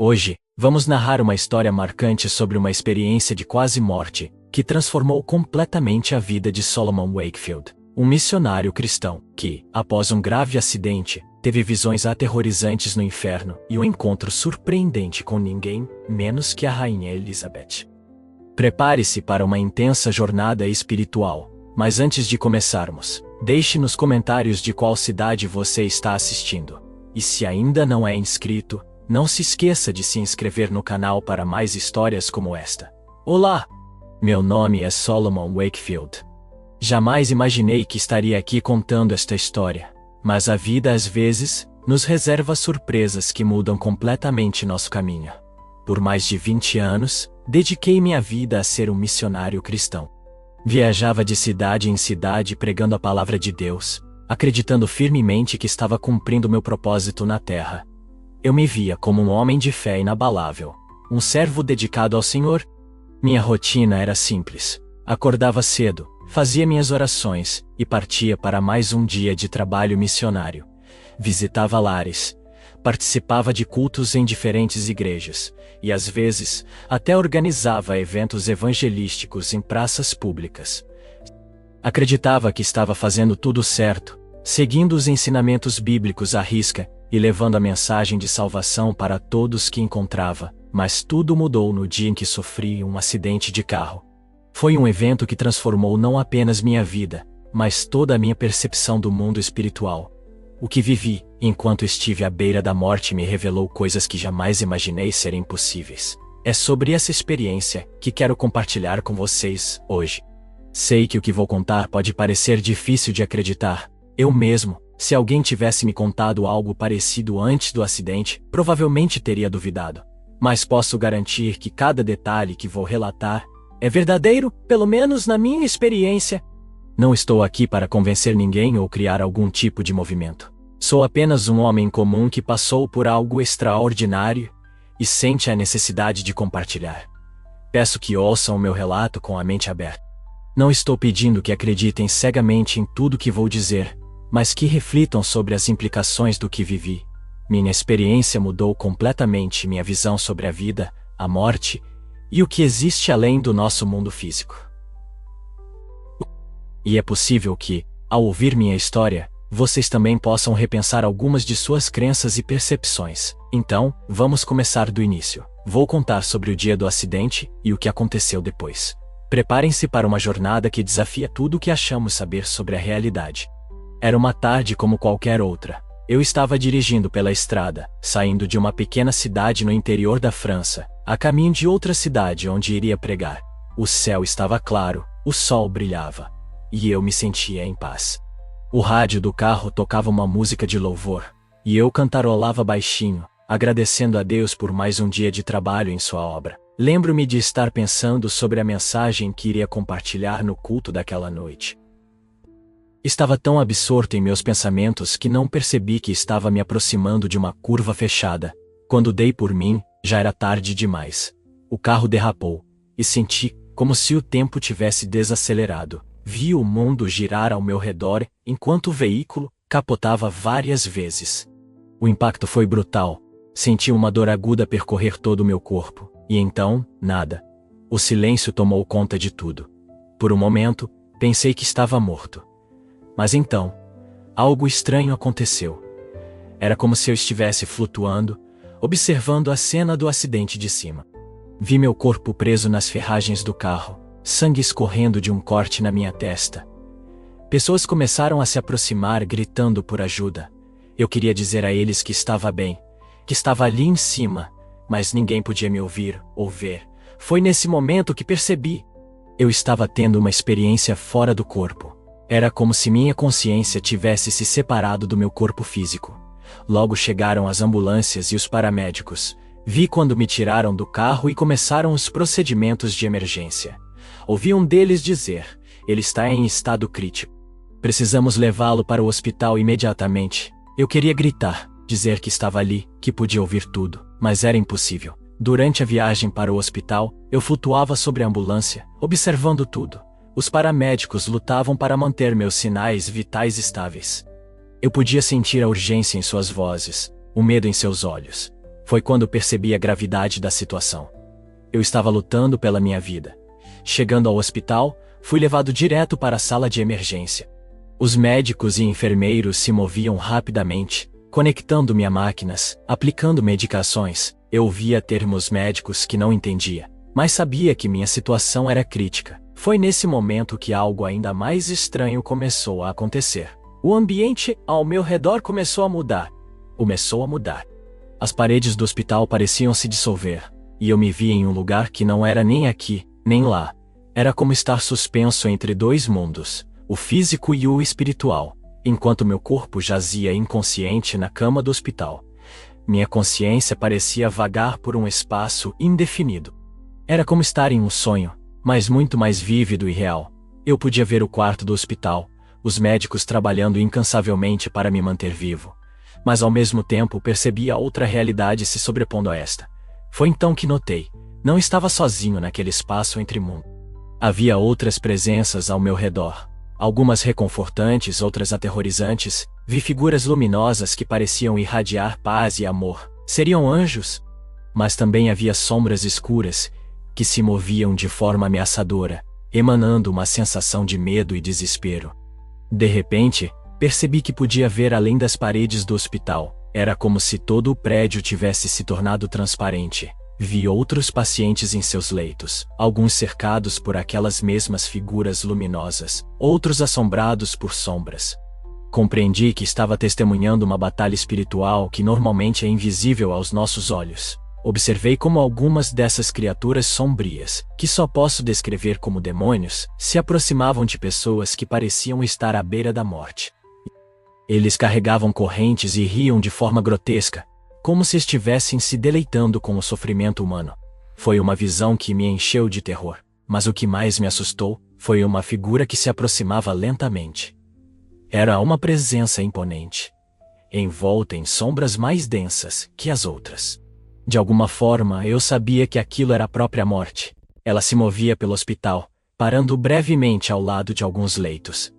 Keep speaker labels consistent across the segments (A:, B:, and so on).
A: Hoje, vamos narrar uma história marcante sobre uma experiência de quase morte, que transformou completamente a vida de Solomon Wakefield, um missionário cristão, que, após um grave acidente, teve visões aterrorizantes no inferno e um encontro surpreendente com ninguém menos que a Rainha Elizabeth. Prepare-se para uma intensa jornada espiritual, mas antes de começarmos, deixe nos comentários de qual cidade você está assistindo. E se ainda não é inscrito, não se esqueça de se inscrever no canal para mais histórias como esta. Olá! Meu nome é Solomon Wakefield. Jamais imaginei que estaria aqui contando esta história, mas a vida às vezes nos reserva surpresas que mudam completamente nosso caminho. Por mais de 20 anos, dediquei minha vida a ser um missionário cristão. Viajava de cidade em cidade pregando a palavra de Deus, acreditando firmemente que estava cumprindo meu propósito na terra. Eu me via como um homem de fé inabalável, um servo dedicado ao Senhor. Minha rotina era simples. Acordava cedo, fazia minhas orações e partia para mais um dia de trabalho missionário. Visitava lares, participava de cultos em diferentes igrejas e, às vezes, até organizava eventos evangelísticos em praças públicas. Acreditava que estava fazendo tudo certo, seguindo os ensinamentos bíblicos à risca e levando a mensagem de salvação para todos que encontrava, mas tudo mudou no dia em que sofri um acidente de carro. Foi um evento que transformou não apenas minha vida, mas toda a minha percepção do mundo espiritual. O que vivi, enquanto estive à beira da morte, me revelou coisas que jamais imaginei serem possíveis. É sobre essa experiência que quero compartilhar com vocês hoje. Sei que o que vou contar pode parecer difícil de acreditar. Eu mesmo, se alguém tivesse me contado algo parecido antes do acidente, provavelmente teria duvidado. Mas posso garantir que cada detalhe que vou relatar é verdadeiro, pelo menos na minha experiência. Não estou aqui para convencer ninguém ou criar algum tipo de movimento. Sou apenas um homem comum que passou por algo extraordinário e sente a necessidade de compartilhar. Peço que ouçam o meu relato com a mente aberta. Não estou pedindo que acreditem cegamente em tudo que vou dizer, mas que reflitam sobre as implicações do que vivi. Minha experiência mudou completamente minha visão sobre a vida, a morte e o que existe além do nosso mundo físico. E é possível que, ao ouvir minha história, vocês também possam repensar algumas de suas crenças e percepções. Então, vamos começar do início. Vou contar sobre o dia do acidente e o que aconteceu depois. Preparem-se para uma jornada que desafia tudo o que achamos saber sobre a realidade. Era uma tarde como qualquer outra. Eu estava dirigindo pela estrada, saindo de uma pequena cidade no interior da França, a caminho de outra cidade onde iria pregar. O céu estava claro, o sol brilhava, e eu me sentia em paz. O rádio do carro tocava uma música de louvor, e eu cantarolava baixinho, agradecendo a Deus por mais um dia de trabalho em sua obra. Lembro-me de estar pensando sobre a mensagem que iria compartilhar no culto daquela noite. Estava tão absorto em meus pensamentos que não percebi que estava me aproximando de uma curva fechada. Quando dei por mim, já era tarde demais. O carro derrapou, e senti como se o tempo tivesse desacelerado. Vi o mundo girar ao meu redor, enquanto o veículo capotava várias vezes. O impacto foi brutal. Senti uma dor aguda percorrer todo o meu corpo, e então, nada. O silêncio tomou conta de tudo. Por um momento, pensei que estava morto. Mas então, algo estranho aconteceu. Era como se eu estivesse flutuando, observando a cena do acidente de cima. Vi meu corpo preso nas ferragens do carro, sangue escorrendo de um corte na minha testa. Pessoas começaram a se aproximar gritando por ajuda. Eu queria dizer a eles que estava bem, que estava ali em cima, mas ninguém podia me ouvir ou ver. Foi nesse momento que percebi. Eu estava tendo uma experiência fora do corpo. Era como se minha consciência tivesse se separado do meu corpo físico. Logo chegaram as ambulâncias e os paramédicos. Vi quando me tiraram do carro e começaram os procedimentos de emergência. Ouvi um deles dizer: "Ele está em estado crítico. Precisamos levá-lo para o hospital imediatamente." Eu queria gritar, dizer que estava ali, que podia ouvir tudo, mas era impossível. Durante a viagem para o hospital, eu flutuava sobre a ambulância, observando tudo. Os paramédicos lutavam para manter meus sinais vitais estáveis. Eu podia sentir a urgência em suas vozes, o medo em seus olhos. Foi quando percebi a gravidade da situação. Eu estava lutando pela minha vida. Chegando ao hospital, fui levado direto para a sala de emergência. Os médicos e enfermeiros se moviam rapidamente, conectando-me a máquinas, aplicando medicações. Eu ouvia termos médicos que não entendia, mas sabia que minha situação era crítica. Foi nesse momento que algo ainda mais estranho começou a acontecer. O ambiente ao meu redor começou a mudar. As paredes do hospital pareciam se dissolver, e eu me via em um lugar que não era nem aqui, nem lá. Era como estar suspenso entre dois mundos, o físico e o espiritual, enquanto meu corpo jazia inconsciente na cama do hospital. Minha consciência parecia vagar por um espaço indefinido. Era como estar em um sonho, mas muito mais vívido e real. Eu podia ver o quarto do hospital, os médicos trabalhando incansavelmente para me manter vivo. Mas ao mesmo tempo percebia outra realidade se sobrepondo a esta. Foi então que notei, não estava sozinho naquele espaço entre mundos. Havia outras presenças ao meu redor. Algumas reconfortantes, outras aterrorizantes. Vi figuras luminosas que pareciam irradiar paz e amor. Seriam anjos? Mas também havia sombras escuras, que se moviam de forma ameaçadora, emanando uma sensação de medo e desespero. De repente, percebi que podia ver além das paredes do hospital. Era como se todo o prédio tivesse se tornado transparente. Vi outros pacientes em seus leitos, alguns cercados por aquelas mesmas figuras luminosas, outros assombrados por sombras. Compreendi que estava testemunhando uma batalha espiritual que normalmente é invisível aos nossos olhos. Observei como algumas dessas criaturas sombrias, que só posso descrever como demônios, se aproximavam de pessoas que pareciam estar à beira da morte. Eles carregavam correntes e riam de forma grotesca, como se estivessem se deleitando com o sofrimento humano. Foi uma visão que me encheu de terror, mas o que mais me assustou foi uma figura que se aproximava lentamente. Era uma presença imponente, envolta em sombras mais densas que as outras. De alguma forma, eu sabia que aquilo era a própria morte. Ela se movia pelo hospital, parando brevemente ao lado de alguns leitos.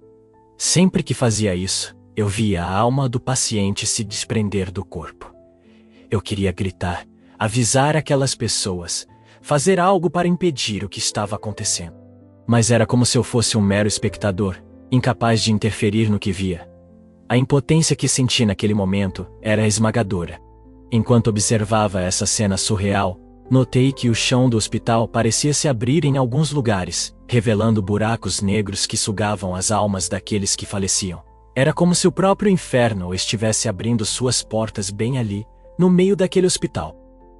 A: Sempre que fazia isso, eu via a alma do paciente se desprender do corpo. Eu queria gritar, avisar aquelas pessoas, fazer algo para impedir o que estava acontecendo. Mas era como se eu fosse um mero espectador, incapaz de interferir no que via. A impotência que senti naquele momento era esmagadora. Enquanto observava essa cena surreal, notei que o chão do hospital parecia se abrir em alguns lugares, revelando buracos negros que sugavam as almas daqueles que faleciam. Era como se o próprio inferno estivesse abrindo suas portas bem ali, no meio daquele hospital.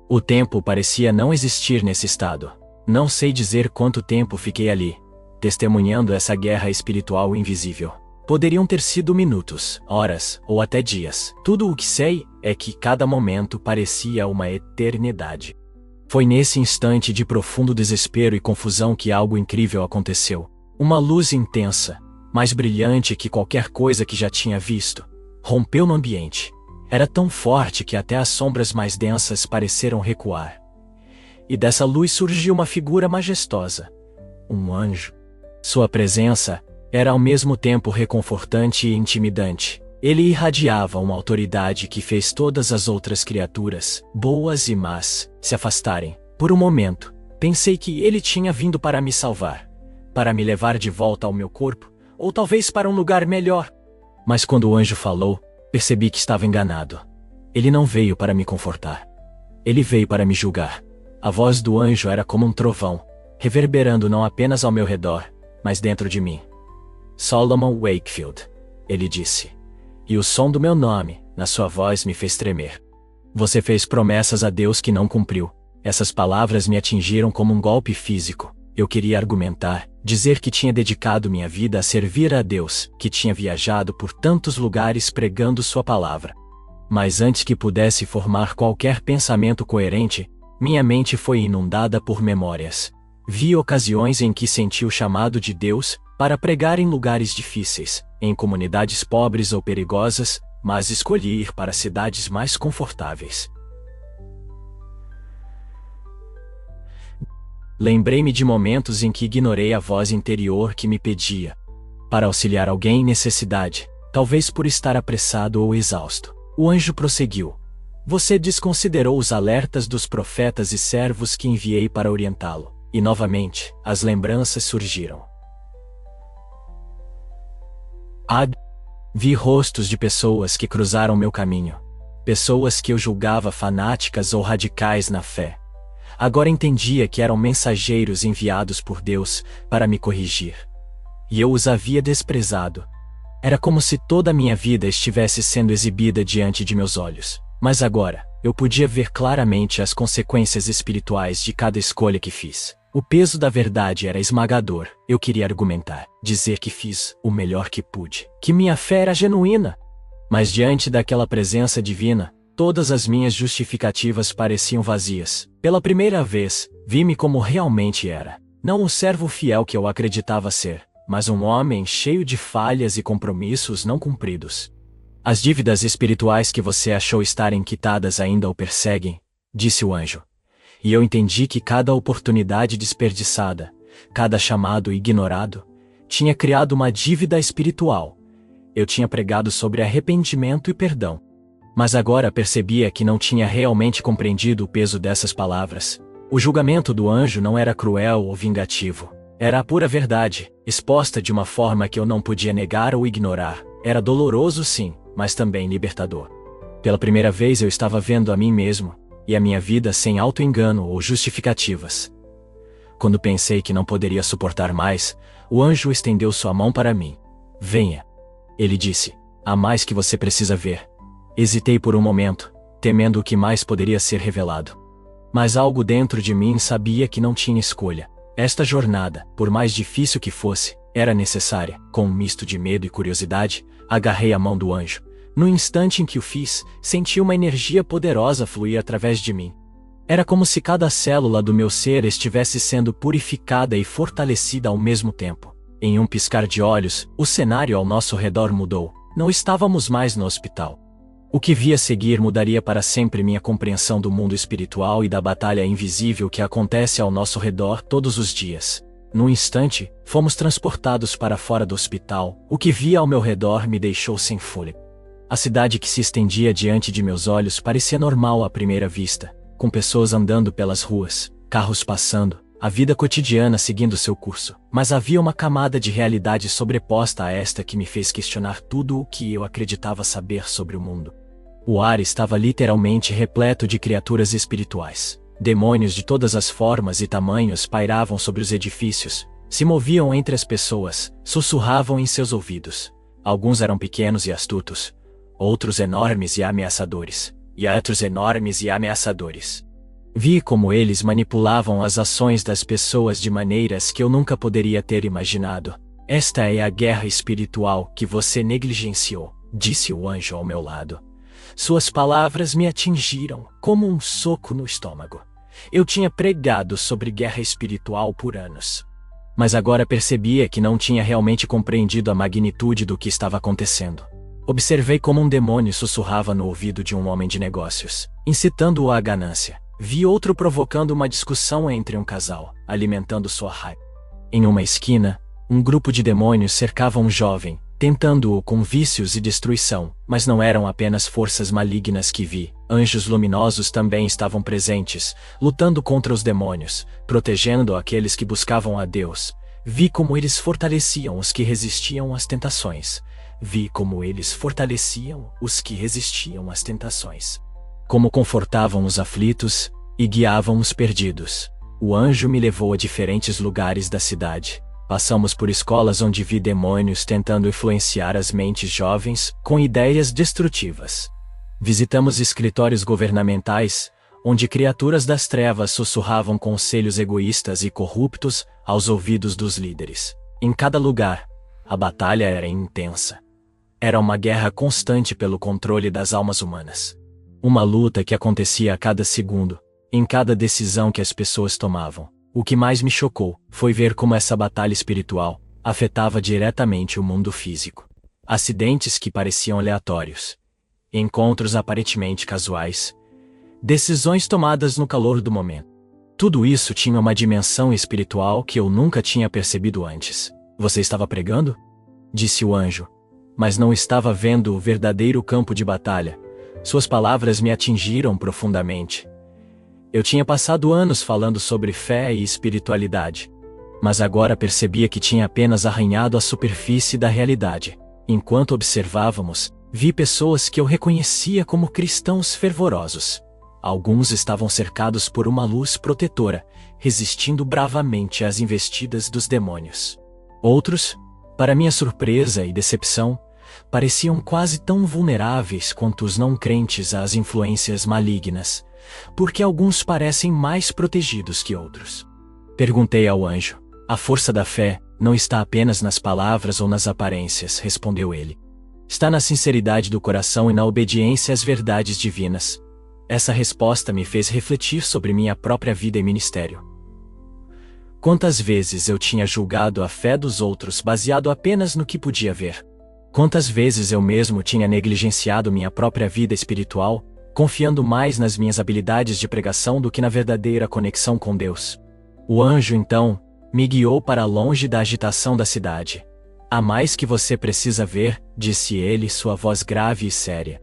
A: O tempo parecia não existir nesse estado. Não sei dizer quanto tempo fiquei ali, testemunhando essa guerra espiritual invisível. Poderiam ter sido minutos, horas ou até dias. Tudo o que sei é que cada momento parecia uma eternidade. Foi nesse instante de profundo desespero e confusão que algo incrível aconteceu. Uma luz intensa, mais brilhante que qualquer coisa que já tinha visto, rompeu no ambiente. Era tão forte que até as sombras mais densas pareceram recuar. E dessa luz surgiu uma figura majestosa, um anjo. Sua presença era ao mesmo tempo reconfortante e intimidante. Ele irradiava uma autoridade que fez todas as outras criaturas, boas e más, se afastarem. Por um momento, pensei que ele tinha vindo para me salvar, para me levar de volta ao meu corpo, ou talvez para um lugar melhor. Mas quando o anjo falou, percebi que estava enganado. Ele não veio para me confortar. Ele veio para me julgar. A voz do anjo era como um trovão, reverberando não apenas ao meu redor, mas dentro de mim. Solomon Wakefield, ele disse. E o som do meu nome, na sua voz, me fez tremer. Você fez promessas a Deus que não cumpriu. Essas palavras me atingiram como um golpe físico. Eu queria argumentar, dizer que tinha dedicado minha vida a servir a Deus, que tinha viajado por tantos lugares pregando sua palavra. Mas antes que pudesse formar qualquer pensamento coerente, minha mente foi inundada por memórias. Vi ocasiões em que senti o chamado de Deus para pregar em lugares difíceis, em comunidades pobres ou perigosas, mas escolhi ir para cidades mais confortáveis. Lembrei-me de momentos em que ignorei a voz interior que me pedia para auxiliar alguém em necessidade, talvez por estar apressado ou exausto. O anjo prosseguiu. Você desconsiderou os alertas dos profetas e servos que enviei para orientá-lo. E novamente, as lembranças surgiram. Vi rostos de pessoas que cruzaram meu caminho. Pessoas que eu julgava fanáticas ou radicais na fé. Agora entendia que eram mensageiros enviados por Deus para me corrigir. E eu os havia desprezado. Era como se toda a minha vida estivesse sendo exibida diante de meus olhos. Mas agora, eu podia ver claramente as consequências espirituais de cada escolha que fiz. O peso da verdade era esmagador. Eu queria argumentar, dizer que fiz o melhor que pude, que minha fé era genuína. Mas diante daquela presença divina, todas as minhas justificativas pareciam vazias. Pela primeira vez, vi-me como realmente era. Não o servo fiel que eu acreditava ser, mas um homem cheio de falhas e compromissos não cumpridos. As dívidas espirituais que você achou estarem quitadas ainda o perseguem, disse o anjo. E eu entendi que cada oportunidade desperdiçada, cada chamado ignorado, tinha criado uma dívida espiritual. Eu tinha pregado sobre arrependimento e perdão. Mas agora percebia que não tinha realmente compreendido o peso dessas palavras. O julgamento do anjo não era cruel ou vingativo. Era a pura verdade, exposta de uma forma que eu não podia negar ou ignorar. Era doloroso sim, mas também libertador. Pela primeira vez eu estava vendo a mim mesmo, e a minha vida sem auto-engano ou justificativas. Quando pensei que não poderia suportar mais, o anjo estendeu sua mão para mim. Venha. Ele disse, há mais que você precisa ver. Hesitei por um momento, temendo o que mais poderia ser revelado. Mas algo dentro de mim sabia que não tinha escolha. Esta jornada, por mais difícil que fosse, era necessária. Com um misto de medo e curiosidade, agarrei a mão do anjo. No instante em que o fiz, senti uma energia poderosa fluir através de mim. Era como se cada célula do meu ser estivesse sendo purificada e fortalecida ao mesmo tempo. Em um piscar de olhos, o cenário ao nosso redor mudou. Não estávamos mais no hospital. O que via seguir mudaria para sempre minha compreensão do mundo espiritual e da batalha invisível que acontece ao nosso redor todos os dias. Num instante, fomos transportados para fora do hospital. O que via ao meu redor me deixou sem fôlego. A cidade que se estendia diante de meus olhos parecia normal à primeira vista, com pessoas andando pelas ruas, carros passando, a vida cotidiana seguindo seu curso. Mas havia uma camada de realidade sobreposta a esta que me fez questionar tudo o que eu acreditava saber sobre o mundo. O ar estava literalmente repleto de criaturas espirituais. Demônios de todas as formas e tamanhos pairavam sobre os edifícios, se moviam entre as pessoas, sussurravam em seus ouvidos. Alguns eram pequenos e astutos, outros enormes e ameaçadores, e outros enormes e ameaçadores. Vi como eles manipulavam as ações das pessoas de maneiras que eu nunca poderia ter imaginado. Esta é a guerra espiritual que você negligenciou, disse o anjo ao meu lado. Suas palavras me atingiram como um soco no estômago. Eu tinha pregado sobre guerra espiritual por anos. Mas agora percebia que não tinha realmente compreendido a magnitude do que estava acontecendo. Observei como um demônio sussurrava no ouvido de um homem de negócios, incitando-o à ganância. Vi outro provocando uma discussão entre um casal, alimentando sua raiva. Em uma esquina, um grupo de demônios cercava um jovem, tentando-o com vícios e destruição, mas não eram apenas forças malignas que vi. Anjos luminosos também estavam presentes, lutando contra os demônios, protegendo aqueles que buscavam a Deus. Vi como eles fortaleciam os que resistiam às tentações. Vi como eles fortaleciam os que resistiam às tentações. Como confortavam os aflitos e guiavam os perdidos. O anjo me levou a diferentes lugares da cidade. Passamos por escolas onde vi demônios tentando influenciar as mentes jovens com ideias destrutivas. Visitamos escritórios governamentais, onde criaturas das trevas sussurravam conselhos egoístas e corruptos aos ouvidos dos líderes. Em cada lugar, a batalha era intensa. Era uma guerra constante pelo controle das almas humanas. Uma luta que acontecia a cada segundo, em cada decisão que as pessoas tomavam. O que mais me chocou foi ver como essa batalha espiritual afetava diretamente o mundo físico. Acidentes que pareciam aleatórios, encontros aparentemente casuais, decisões tomadas no calor do momento. Tudo isso tinha uma dimensão espiritual que eu nunca tinha percebido antes. Você estava pregando? Disse o anjo. Mas não estava vendo o verdadeiro campo de batalha, Suas palavras me atingiram profundamente. Eu tinha passado anos falando sobre fé e espiritualidade, mas agora percebia que tinha apenas arranhado a superfície da realidade. Enquanto observávamos, vi pessoas que eu reconhecia como cristãos fervorosos. Alguns estavam cercados por uma luz protetora, resistindo bravamente às investidas dos demônios. Outros, para minha surpresa e decepção, pareciam quase tão vulneráveis quanto os não crentes às influências malignas, porque alguns parecem mais protegidos que outros. Perguntei ao anjo: a força da fé não está apenas nas palavras ou nas aparências, respondeu ele. Está na sinceridade do coração e na obediência às verdades divinas. Essa resposta me fez refletir sobre minha própria vida e ministério. Quantas vezes eu tinha julgado a fé dos outros baseado apenas no que podia ver? Quantas vezes eu mesmo tinha negligenciado minha própria vida espiritual, confiando mais nas minhas habilidades de pregação do que na verdadeira conexão com Deus? O anjo, então, me guiou para longe da agitação da cidade. Há mais que você precisa ver, disse ele, sua voz grave e séria.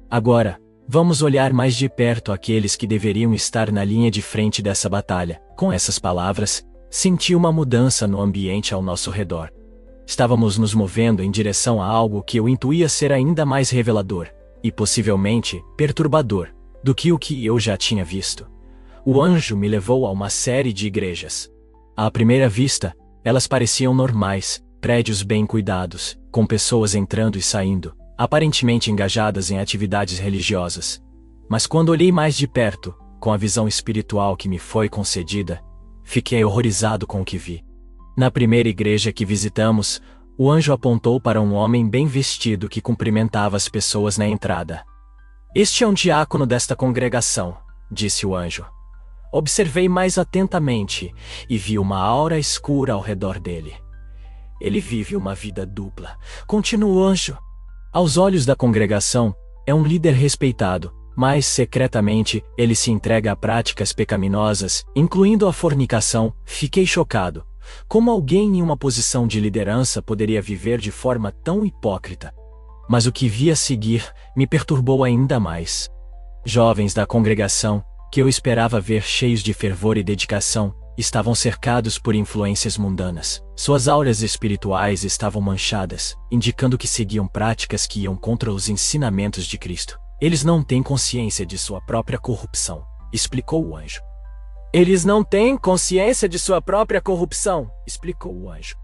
A: Agora, vamos olhar mais de perto aqueles que deveriam estar na linha de frente dessa batalha. Com essas palavras, senti uma mudança no ambiente ao nosso redor. Estávamos nos movendo em direção a algo que eu intuía ser ainda mais revelador, e possivelmente perturbador, do que o que eu já tinha visto. O anjo me levou a uma série de igrejas. À primeira vista, elas pareciam normais, prédios bem cuidados, com pessoas entrando e saindo, aparentemente engajadas em atividades religiosas. Mas quando olhei mais de perto, com a visão espiritual que me foi concedida, fiquei horrorizado com o que vi. Na primeira igreja que visitamos, o anjo apontou para um homem bem vestido que cumprimentava as pessoas na entrada. Este é um diácono desta congregação, disse o anjo. Observei mais atentamente e vi uma aura escura ao redor dele. Ele vive uma vida dupla, continuou o anjo. Aos olhos da congregação, é um líder respeitado, mas secretamente ele se entrega a práticas pecaminosas, incluindo a fornicação. Fiquei chocado. Como alguém em uma posição de liderança poderia viver de forma tão hipócrita? Mas o que vi a seguir me perturbou ainda mais. Jovens da congregação, que eu esperava ver cheios de fervor e dedicação, estavam cercados por influências mundanas. Suas auras espirituais estavam manchadas, indicando que seguiam práticas que iam contra os ensinamentos de Cristo. Eles não têm consciência de sua própria corrupção, explicou o anjo. Eles não têm consciência de sua própria corrupção, explicou o anjo.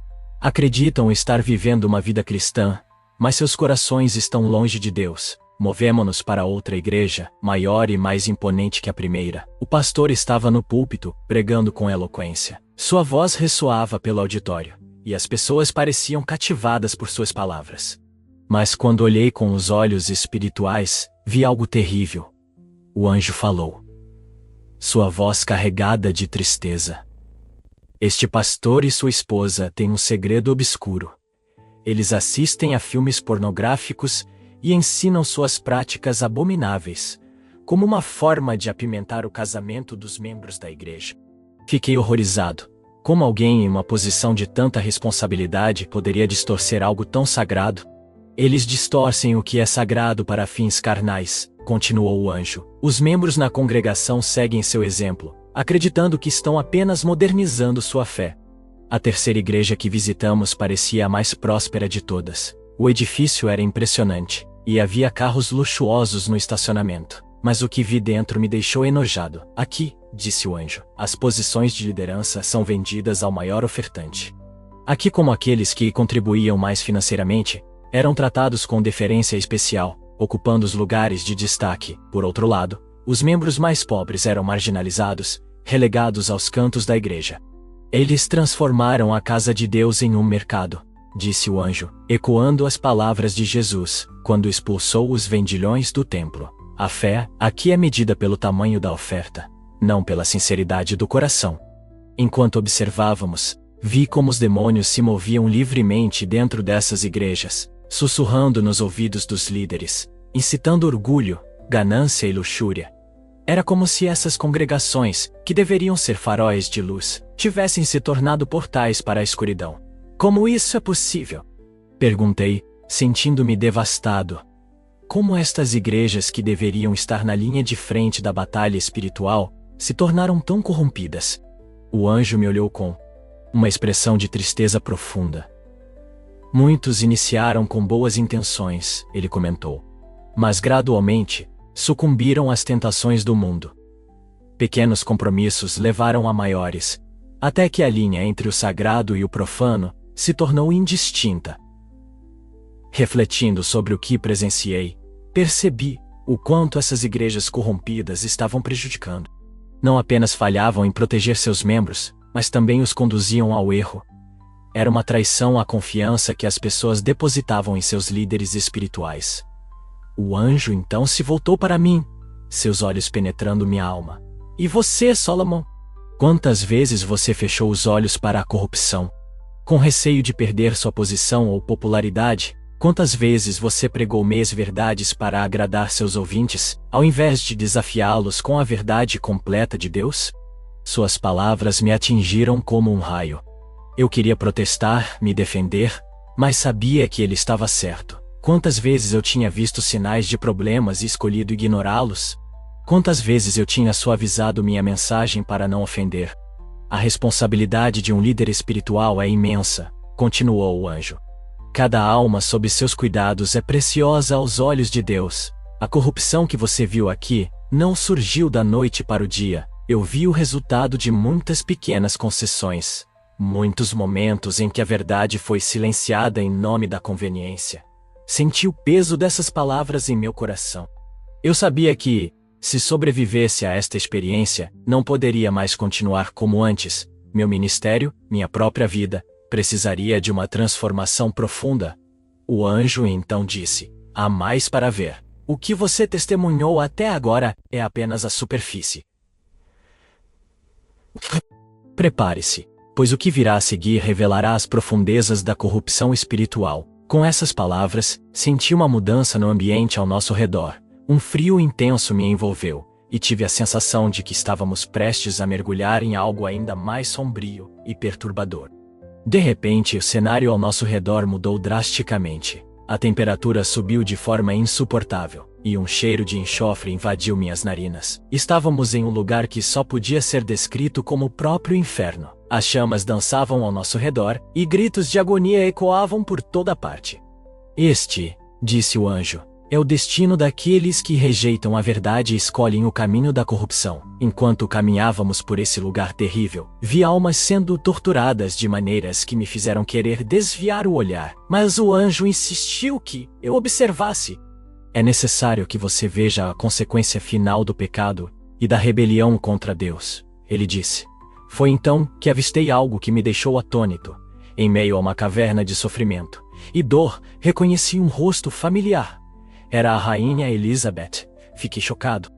A: Acreditam estar vivendo uma vida cristã, mas seus corações estão longe de Deus. Movemo-nos para outra igreja, maior e mais imponente que a primeira. O pastor estava no púlpito, pregando com eloquência. Sua voz ressoava pelo auditório, e as pessoas pareciam cativadas por suas palavras. Mas quando olhei com os olhos espirituais, vi algo terrível. O anjo falou. Sua voz carregada de tristeza. Este pastor e sua esposa têm um segredo obscuro. Eles assistem a filmes pornográficos e ensinam suas práticas abomináveis, como uma forma de apimentar o casamento dos membros da igreja. Fiquei horrorizado. Como alguém em uma posição de tanta responsabilidade poderia distorcer algo tão sagrado? Eles distorcem o que é sagrado para fins carnais, continuou o anjo. Os membros na congregação seguem seu exemplo, acreditando que estão apenas modernizando sua fé. A terceira igreja que visitamos parecia a mais próspera de todas. O edifício era impressionante, e havia carros luxuosos no estacionamento. Mas o que vi dentro me deixou enojado. Aqui, disse o anjo, as posições de liderança são vendidas ao maior ofertante. Aqui, como aqueles que contribuíam mais financeiramente, eram tratados com deferência especial, ocupando os lugares de destaque. Por outro lado, os membros mais pobres eram marginalizados, relegados aos cantos da igreja. Eles transformaram a casa de Deus em um mercado, disse o anjo, ecoando as palavras de Jesus, quando expulsou os vendilhões do templo. A fé aqui é medida pelo tamanho da oferta, não pela sinceridade do coração. Enquanto observávamos, vi como os demônios se moviam livremente dentro dessas igrejas, sussurrando nos ouvidos dos líderes, incitando orgulho, ganância e luxúria. Era como se essas congregações, que deveriam ser faróis de luz, tivessem se tornado portais para a escuridão. Como isso é possível? Perguntei, sentindo-me devastado. como estas igrejas que deveriam estar na linha de frente da batalha espiritual se tornaram tão corrompidas. O anjo me olhou com uma expressão de tristeza profunda. Muitos iniciaram com boas intenções, ele comentou, mas gradualmente sucumbiram às tentações do mundo. Pequenos compromissos levaram a maiores, até que a linha entre o sagrado e o profano se tornou indistinta. Refletindo sobre o que presenciei, percebi o quanto essas igrejas corrompidas estavam prejudicando. Não apenas falhavam em proteger seus membros, mas também os conduziam ao erro. Era uma traição à confiança que as pessoas depositavam em seus líderes espirituais. O anjo então se voltou para mim, seus olhos penetrando minha alma. E você, Solomon? Quantas vezes você fechou os olhos para a corrupção? Com receio de perder sua posição ou popularidade, quantas vezes você pregou meias-verdades para agradar seus ouvintes, ao invés de desafiá-los com a verdade completa de Deus? Suas palavras me atingiram como um raio. Eu queria protestar, me defender, mas sabia que ele estava certo. Quantas vezes eu tinha visto sinais de problemas e escolhido ignorá-los? Quantas vezes eu tinha suavizado minha mensagem para não ofender? A responsabilidade de um líder espiritual é imensa, continuou o anjo. Cada alma sob seus cuidados é preciosa aos olhos de Deus. A corrupção que você viu aqui não surgiu da noite para o dia. Eu vi o resultado de muitas pequenas concessões. Muitos momentos em que a verdade foi silenciada em nome da conveniência. Senti o peso dessas palavras em meu coração. Eu sabia que, se sobrevivesse a esta experiência, não poderia mais continuar como antes. Meu ministério, minha própria vida, precisaria de uma transformação profunda. O anjo então disse: há mais para ver. O que você testemunhou até agora é apenas a superfície. Prepare-se, pois o que virá a seguir revelará as profundezas da corrupção espiritual. Com essas palavras, senti uma mudança no ambiente ao nosso redor. Um frio intenso me envolveu, e tive a sensação de que estávamos prestes a mergulhar em algo ainda mais sombrio e perturbador. De repente, o cenário ao nosso redor mudou drasticamente. A temperatura subiu de forma insuportável, e um cheiro de enxofre invadiu minhas narinas. Estávamos em um lugar que só podia ser descrito como o próprio inferno. As chamas dançavam ao nosso redor, e gritos de agonia ecoavam por toda parte. Este, disse o anjo, é o destino daqueles que rejeitam a verdade e escolhem o caminho da corrupção. Enquanto caminhávamos por esse lugar terrível, vi almas sendo torturadas de maneiras que me fizeram querer desviar o olhar, mas o anjo insistiu que eu observasse. É necessário que você veja a consequência final do pecado e da rebelião contra Deus, ele disse. Foi então que avistei algo que me deixou atônito. Em meio a uma caverna de sofrimento e dor, reconheci um rosto familiar. Era a rainha Elizabeth. Fiquei chocado.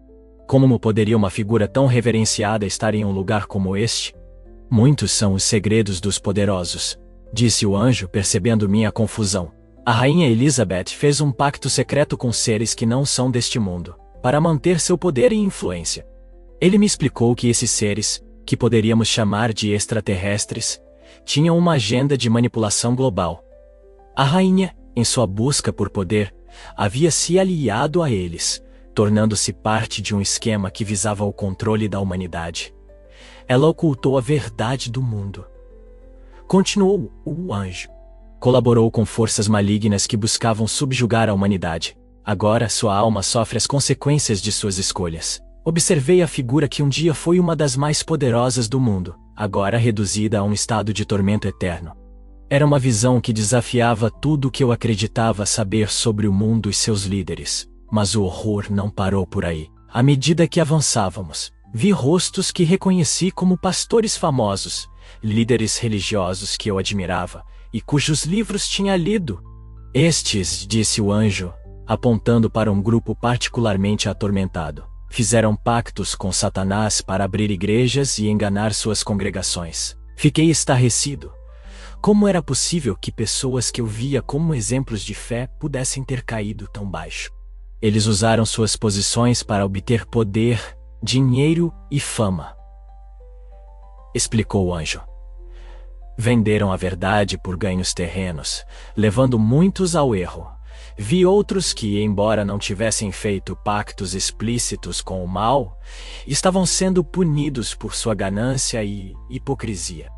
A: Como poderia uma figura tão reverenciada estar em um lugar como este? Muitos são os segredos dos poderosos, disse o anjo, percebendo minha confusão. A rainha Elizabeth fez um pacto secreto com seres que não são deste mundo, para manter seu poder e influência. Ele me explicou que esses seres, que poderíamos chamar de extraterrestres, tinham uma agenda de manipulação global. A rainha, em sua busca por poder, havia se aliado a eles, tornando-se parte de um esquema que visava o controle da humanidade. Ela ocultou a verdade do mundo. Continuou o anjo. Colaborou com forças malignas que buscavam subjugar a humanidade. Agora sua alma sofre as consequências de suas escolhas. Observei a figura que um dia foi uma das mais poderosas do mundo, agora reduzida a um estado de tormento eterno. Era uma visão que desafiava tudo o que eu acreditava saber sobre o mundo e seus líderes. Mas o horror não parou por aí. À medida que avançávamos, vi rostos que reconheci como pastores famosos, líderes religiosos que eu admirava, e cujos livros tinha lido. Estes, disse o anjo, apontando para um grupo particularmente atormentado, fizeram pactos com Satanás para abrir igrejas e enganar suas congregações. Fiquei estarrecido. Como era possível que pessoas que eu via como exemplos de fé pudessem ter caído tão baixo? Eles usaram suas posições para obter poder, dinheiro e fama, explicou o anjo. Venderam a verdade por ganhos terrenos, levando muitos ao erro. Vi outros que, embora não tivessem feito pactos explícitos com o mal, estavam sendo punidos por sua ganância e hipocrisia.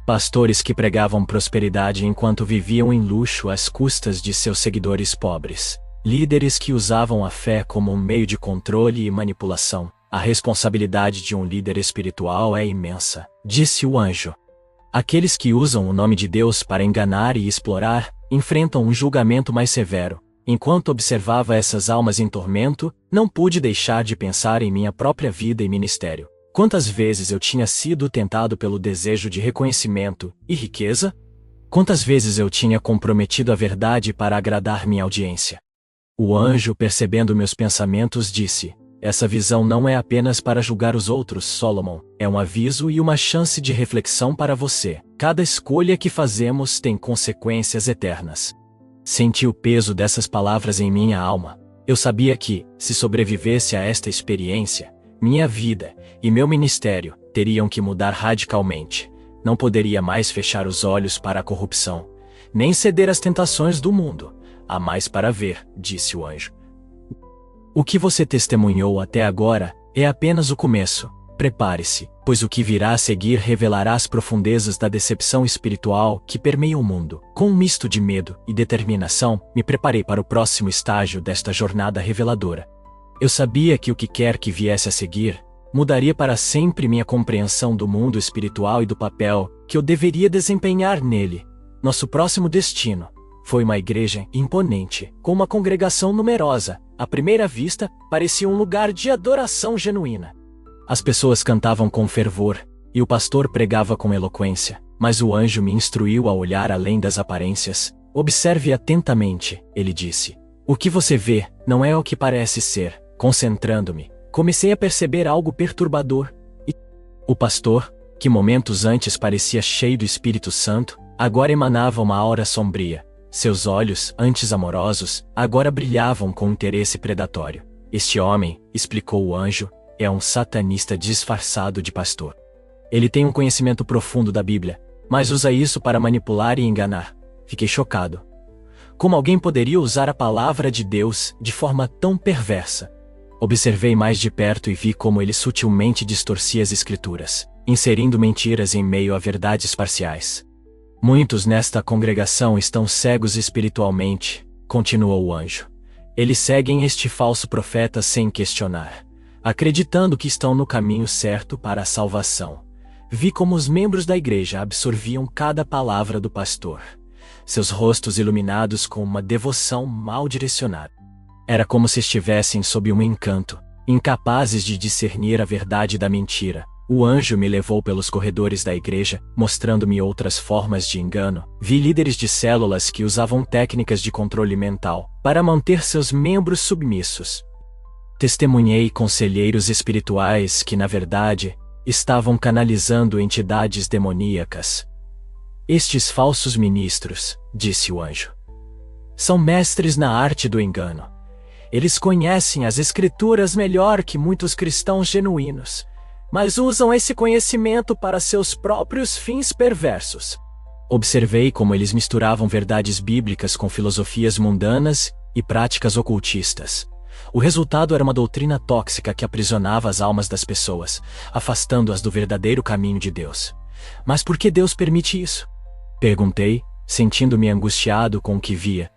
A: Pastores que pregavam prosperidade enquanto viviam em luxo às custas de seus seguidores pobres. Líderes que usavam a fé como um meio de controle e manipulação. A responsabilidade de um líder espiritual é imensa, disse o anjo. Aqueles que usam o nome de Deus para enganar e explorar, enfrentam um julgamento mais severo. Enquanto observava essas almas em tormento, não pude deixar de pensar em minha própria vida e ministério. Quantas vezes eu tinha sido tentado pelo desejo de reconhecimento e riqueza? Quantas vezes eu tinha comprometido a verdade para agradar minha audiência? O anjo, percebendo meus pensamentos, disse: essa visão não é apenas para julgar os outros, Solomon, é um aviso e uma chance de reflexão para você. Cada escolha que fazemos tem consequências eternas. Senti o peso dessas palavras em minha alma. Eu sabia que, se sobrevivesse a esta experiência, minha vida e meu ministério teriam que mudar radicalmente. Não poderia mais fechar os olhos para a corrupção, nem ceder às tentações do mundo. Há mais para ver, disse o anjo. O que você testemunhou até agora é apenas o começo. Prepare-se, pois o que virá a seguir revelará as profundezas da decepção espiritual que permeia o mundo. Com um misto de medo e determinação, me preparei para o próximo estágio desta jornada reveladora. Eu sabia que o que quer que viesse a seguir mudaria para sempre minha compreensão do mundo espiritual e do papel que eu deveria desempenhar nele. Nosso próximo destino foi uma igreja imponente, com uma congregação numerosa. À primeira vista, parecia um lugar de adoração genuína. As pessoas cantavam com fervor, e o pastor pregava com eloquência, mas o anjo me instruiu a olhar além das aparências. Observe atentamente, ele disse. O que você vê não é o que parece ser. Concentrando-me, comecei a perceber algo perturbador. O pastor, que momentos antes parecia cheio do Espírito Santo, agora emanava uma aura sombria. Seus olhos, antes amorosos, agora brilhavam com interesse predatório. Este homem, explicou o anjo, é um satanista disfarçado de pastor. Ele tem um conhecimento profundo da Bíblia, mas usa isso para manipular e enganar. Fiquei chocado. Como alguém poderia usar a palavra de Deus de forma tão perversa? Observei mais de perto e vi como ele sutilmente distorcia as escrituras, inserindo mentiras em meio a verdades parciais. Muitos nesta congregação estão cegos espiritualmente, continuou o anjo. Eles seguem este falso profeta sem questionar, acreditando que estão no caminho certo para a salvação. Vi como os membros da igreja absorviam cada palavra do pastor, seus rostos iluminados com uma devoção mal direcionada. Era como se estivessem sob um encanto, incapazes de discernir a verdade da mentira. O anjo me levou pelos corredores da igreja, mostrando-me outras formas de engano. Vi líderes de células que usavam técnicas de controle mental para manter seus membros submissos. Testemunhei conselheiros espirituais que, na verdade, estavam canalizando entidades demoníacas. Estes falsos ministros, disse o anjo, são mestres na arte do engano. Eles conhecem as escrituras melhor que muitos cristãos genuínos, mas usam esse conhecimento para seus próprios fins perversos. Observei como eles misturavam verdades bíblicas com filosofias mundanas e práticas ocultistas. O resultado era uma doutrina tóxica que aprisionava as almas das pessoas, afastando-as do verdadeiro caminho de Deus. Mas por que Deus permite isso? Perguntei, sentindo-me angustiado com o que via.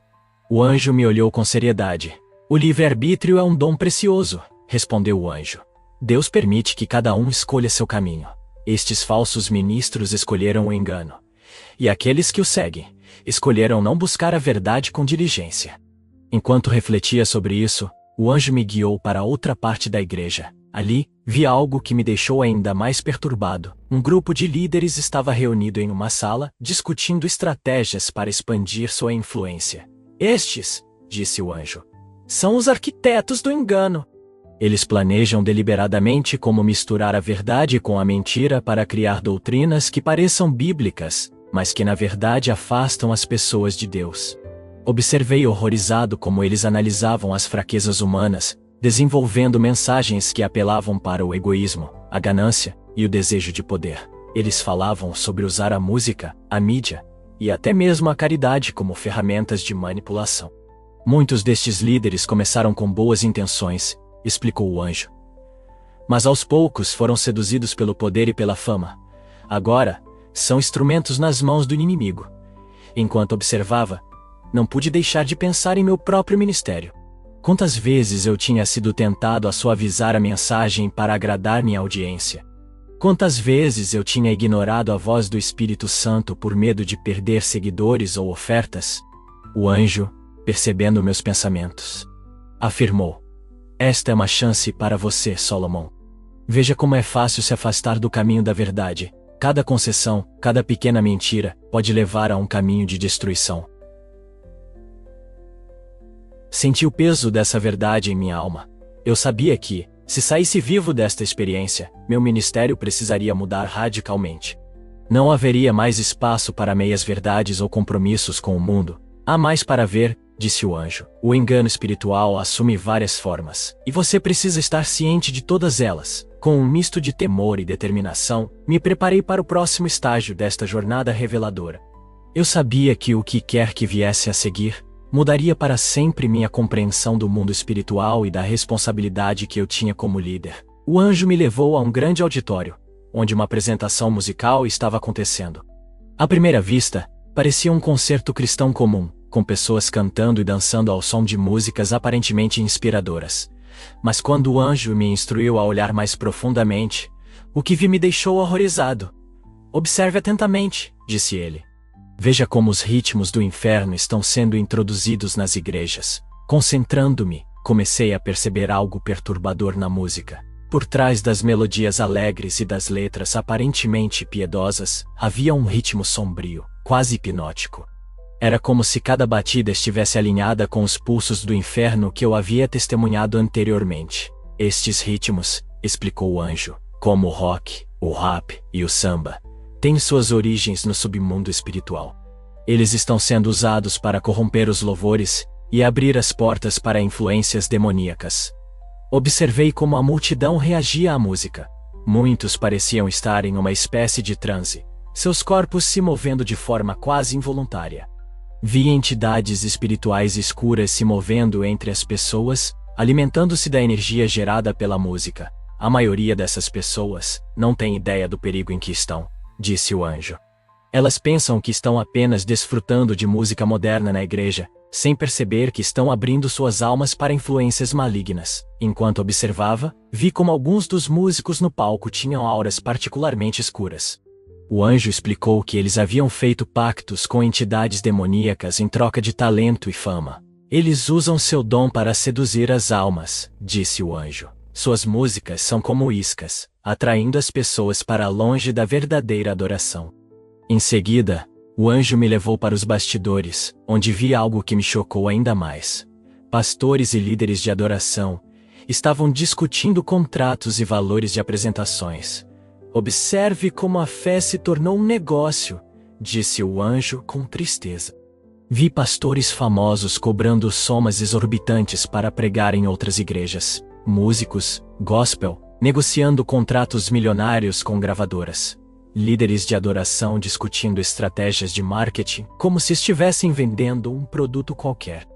A: O anjo me olhou com seriedade. O livre-arbítrio é um dom precioso, respondeu o anjo. Deus permite que cada um escolha seu caminho. Estes falsos ministros escolheram o engano. E aqueles que o seguem, escolheram não buscar a verdade com diligência. Enquanto refletia sobre isso, o anjo me guiou para outra parte da igreja. Ali, vi algo que me deixou ainda mais perturbado. Um grupo de líderes estava reunido em uma sala, discutindo estratégias para expandir sua influência. Estes, disse o anjo, são os arquitetos do engano. Eles planejam deliberadamente como misturar a verdade com a mentira para criar doutrinas que pareçam bíblicas, mas que na verdade afastam as pessoas de Deus. Observei horrorizado como eles analisavam as fraquezas humanas, desenvolvendo mensagens que apelavam para o egoísmo, a ganância e o desejo de poder. Eles falavam sobre usar a música, a mídia e até mesmo a caridade como ferramentas de manipulação. Muitos destes líderes começaram com boas intenções, explicou o anjo. Mas aos poucos foram seduzidos pelo poder e pela fama. Agora, são instrumentos nas mãos do inimigo. Enquanto observava, não pude deixar de pensar em meu próprio ministério. Quantas vezes eu tinha sido tentado a suavizar a mensagem para agradar minha audiência? Quantas vezes eu tinha ignorado a voz do Espírito Santo por medo de perder seguidores ou ofertas? O anjo, percebendo meus pensamentos, afirmou: esta é uma chance para você, Solomon. Veja como é fácil se afastar do caminho da verdade. Cada concessão, cada pequena mentira, pode levar a um caminho de destruição. Senti o peso dessa verdade em minha alma. Eu sabia que, se saísse vivo desta experiência, meu ministério precisaria mudar radicalmente. Não haveria mais espaço para meias-verdades ou compromissos com o mundo. Há mais para ver, disse o anjo. O engano espiritual assume várias formas, e você precisa estar ciente de todas elas. Com um misto de temor e determinação, me preparei para o próximo estágio desta jornada reveladora. Eu sabia que o que quer que viesse a seguir, mudaria para sempre minha compreensão do mundo espiritual e da responsabilidade que eu tinha como líder. O anjo me levou a um grande auditório, onde uma apresentação musical estava acontecendo. À primeira vista, parecia um concerto cristão comum, com pessoas cantando e dançando ao som de músicas aparentemente inspiradoras. Mas quando o anjo me instruiu a olhar mais profundamente, o que vi me deixou horrorizado. Observe atentamente, disse ele. Veja como os ritmos do inferno estão sendo introduzidos nas igrejas. Concentrando-me, comecei a perceber algo perturbador na música. Por trás das melodias alegres e das letras aparentemente piedosas, havia um ritmo sombrio, quase hipnótico. Era como se cada batida estivesse alinhada com os pulsos do inferno que eu havia testemunhado anteriormente. Estes ritmos, explicou o anjo, como o rock, o rap e o samba, têm suas origens no submundo espiritual. Eles estão sendo usados para corromper os louvores e abrir as portas para influências demoníacas. Observei como a multidão reagia à música. Muitos pareciam estar em uma espécie de transe, seus corpos se movendo de forma quase involuntária. Vi entidades espirituais escuras se movendo entre as pessoas, alimentando-se da energia gerada pela música. A maioria dessas pessoas não tem ideia do perigo em que estão, disse o anjo. Elas pensam que estão apenas desfrutando de música moderna na igreja, sem perceber que estão abrindo suas almas para influências malignas. Enquanto observava, vi como alguns dos músicos no palco tinham auras particularmente escuras. O anjo explicou que eles haviam feito pactos com entidades demoníacas em troca de talento e fama. Eles usam seu dom para seduzir as almas, disse o anjo. Suas músicas são como iscas, atraindo as pessoas para longe da verdadeira adoração. Em seguida, o anjo me levou para os bastidores, onde vi algo que me chocou ainda mais. Pastores e líderes de adoração estavam discutindo contratos e valores de apresentações. Observe como a fé se tornou um negócio, disse o anjo com tristeza. Vi pastores famosos cobrando somas exorbitantes para pregar em outras igrejas, músicos, gospel, negociando contratos milionários com gravadoras, líderes de adoração discutindo estratégias de marketing como se estivessem vendendo um produto qualquer.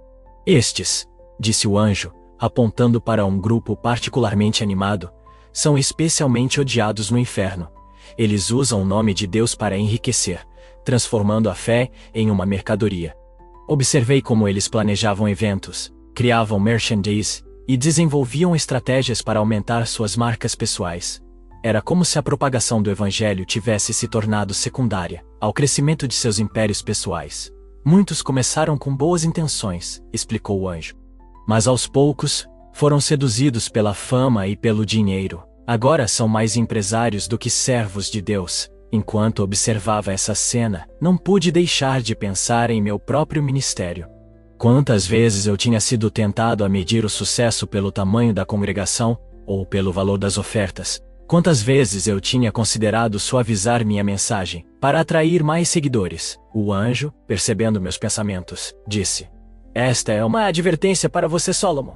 A: Estes, disse o anjo, apontando para um grupo particularmente animado, são especialmente odiados no inferno. Eles usam o nome de Deus para enriquecer, transformando a fé em uma mercadoria. Observei como eles planejavam eventos, criavam merchandise e desenvolviam estratégias para aumentar suas marcas pessoais. Era como se a propagação do evangelho tivesse se tornado secundária ao crescimento de seus impérios pessoais. Muitos começaram com boas intenções, explicou o anjo. Mas aos poucos, foram seduzidos pela fama e pelo dinheiro. Agora são mais empresários do que servos de Deus. Enquanto observava essa cena, não pude deixar de pensar em meu próprio ministério. Quantas vezes eu tinha sido tentado a medir o sucesso pelo tamanho da congregação ou pelo valor das ofertas. Quantas vezes eu tinha considerado suavizar minha mensagem para atrair mais seguidores. O anjo, percebendo meus pensamentos, disse: esta é uma advertência para você, Solomon.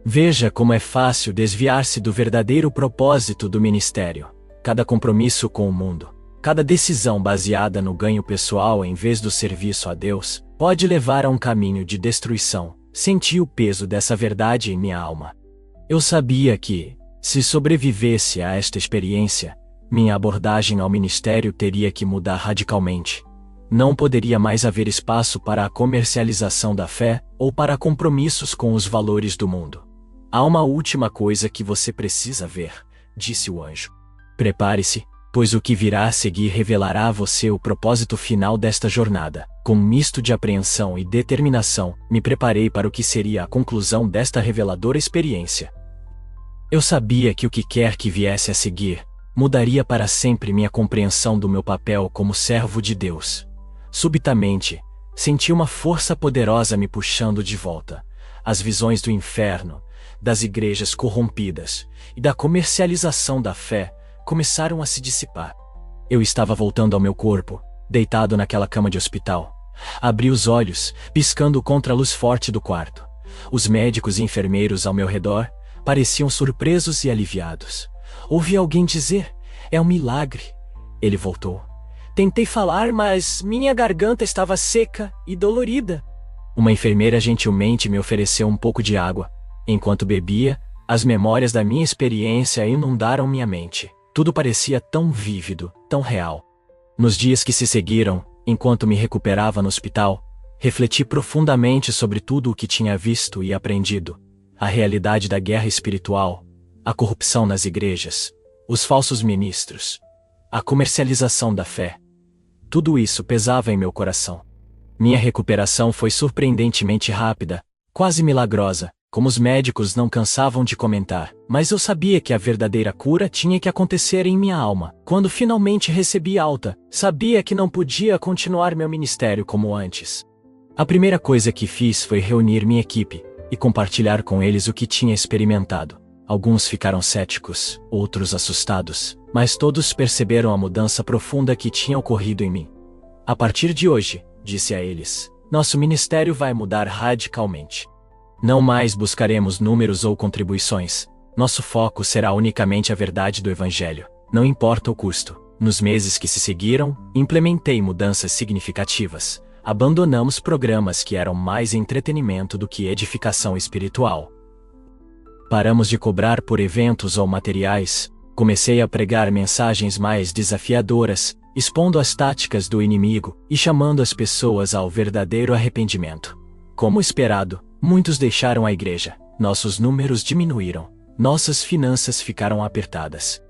A: Veja como é fácil desviar-se do verdadeiro propósito do ministério. Cada compromisso com o mundo, cada decisão baseada no ganho pessoal em vez do serviço a Deus, pode levar a um caminho de destruição. Senti o peso dessa verdade em minha alma. Eu sabia que, se sobrevivesse a esta experiência, minha abordagem ao ministério teria que mudar radicalmente. Não poderia mais haver espaço para a comercialização da fé ou para compromissos com os valores do mundo. Há uma última coisa que você precisa ver, disse o anjo. Prepare-se, pois o que virá a seguir revelará a você o propósito final desta jornada. Com um misto de apreensão e determinação, me preparei para o que seria a conclusão desta reveladora experiência. Eu sabia que o que quer que viesse a seguir, mudaria para sempre minha compreensão do meu papel como servo de Deus. Subitamente, senti uma força poderosa me puxando de volta. As visões do inferno, das igrejas corrompidas e da comercialização da fé começaram a se dissipar. Eu estava voltando ao meu corpo, deitado naquela cama de hospital. Abri os olhos, piscando contra a luz forte do quarto. Os médicos e enfermeiros ao meu redor pareciam surpresos e aliviados. Ouvi alguém dizer: "É um milagre." Ele voltou. Tentei falar, mas minha garganta estava seca e dolorida. Uma enfermeira gentilmente me ofereceu um pouco de água. Enquanto bebia, as memórias da minha experiência inundaram minha mente. Tudo parecia tão vívido, tão real. Nos dias que se seguiram, enquanto me recuperava no hospital, refleti profundamente sobre tudo o que tinha visto e aprendido. A realidade da guerra espiritual, a corrupção nas igrejas, os falsos ministros, a comercialização da fé. Tudo isso pesava em meu coração. Minha recuperação foi surpreendentemente rápida, quase milagrosa, como os médicos não cansavam de comentar, mas eu sabia que a verdadeira cura tinha que acontecer em minha alma. Quando finalmente recebi alta, sabia que não podia continuar meu ministério como antes. A primeira coisa que fiz foi reunir minha equipe e compartilhar com eles o que tinha experimentado. Alguns ficaram céticos, outros assustados, mas todos perceberam a mudança profunda que tinha ocorrido em mim. A partir de hoje, disse a eles, nosso ministério vai mudar radicalmente. Não mais buscaremos números ou contribuições. Nosso foco será unicamente a verdade do Evangelho, não importa o custo. Nos meses que se seguiram, implementei mudanças significativas. Abandonamos programas que eram mais entretenimento do que edificação espiritual. Paramos de cobrar por eventos ou materiais. Comecei a pregar mensagens mais desafiadoras, expondo as táticas do inimigo e chamando as pessoas ao verdadeiro arrependimento. Como esperado, muitos deixaram a igreja, nossos números diminuíram, nossas finanças ficaram apertadas.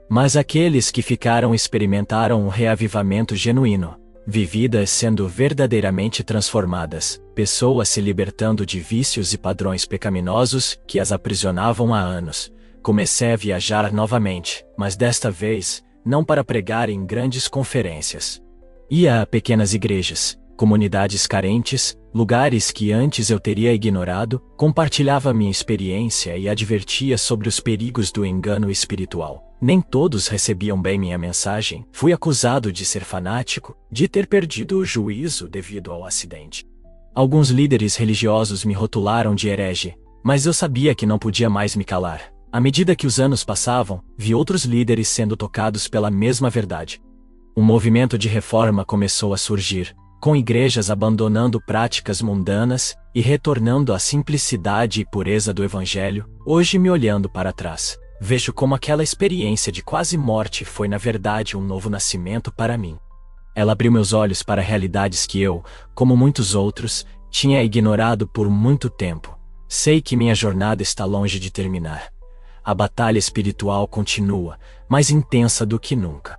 A: Mas aqueles que ficaram experimentaram um reavivamento genuíno, vividas sendo verdadeiramente transformadas, pessoas se libertando de vícios e padrões pecaminosos que as aprisionavam há anos. Comecei a viajar novamente, mas desta vez, não para pregar em grandes conferências. Ia a pequenas igrejas, comunidades carentes, lugares que antes eu teria ignorado, compartilhava minha experiência e advertia sobre os perigos do engano espiritual. Nem todos recebiam bem minha mensagem. Fui acusado de ser fanático, de ter perdido o juízo devido ao acidente. Alguns líderes religiosos me rotularam de herege, mas eu sabia que não podia mais me calar. À medida que os anos passavam, vi outros líderes sendo tocados pela mesma verdade. Um movimento de reforma começou a surgir, com igrejas abandonando práticas mundanas e retornando à simplicidade e pureza do Evangelho. Hoje, me olhando para trás, vejo como aquela experiência de quase morte foi na verdade um novo nascimento para mim. Ela abriu meus olhos para realidades que eu, como muitos outros, tinha ignorado por muito tempo. Sei que minha jornada está longe de terminar. A batalha espiritual continua, mais intensa do que nunca.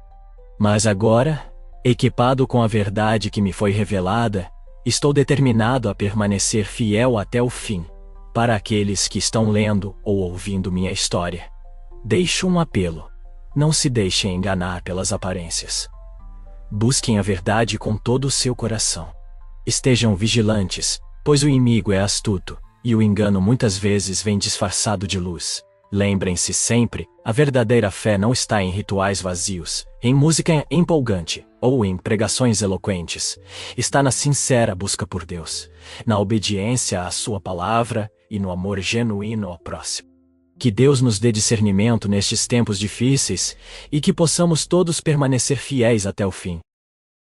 A: Mas agora, equipado com a verdade que me foi revelada, estou determinado a permanecer fiel até o fim. Para aqueles que estão lendo ou ouvindo minha história, deixo um apelo. Não se deixem enganar pelas aparências. Busquem a verdade com todo o seu coração. Estejam vigilantes, pois o inimigo é astuto, e o engano muitas vezes vem disfarçado de luz. Lembrem-se sempre, a verdadeira fé não está em rituais vazios, em música empolgante, ou em pregações eloquentes. Está na sincera busca por Deus, na obediência à sua palavra e no amor genuíno ao próximo. Que Deus nos dê discernimento nestes tempos difíceis e que possamos todos permanecer fiéis até o fim.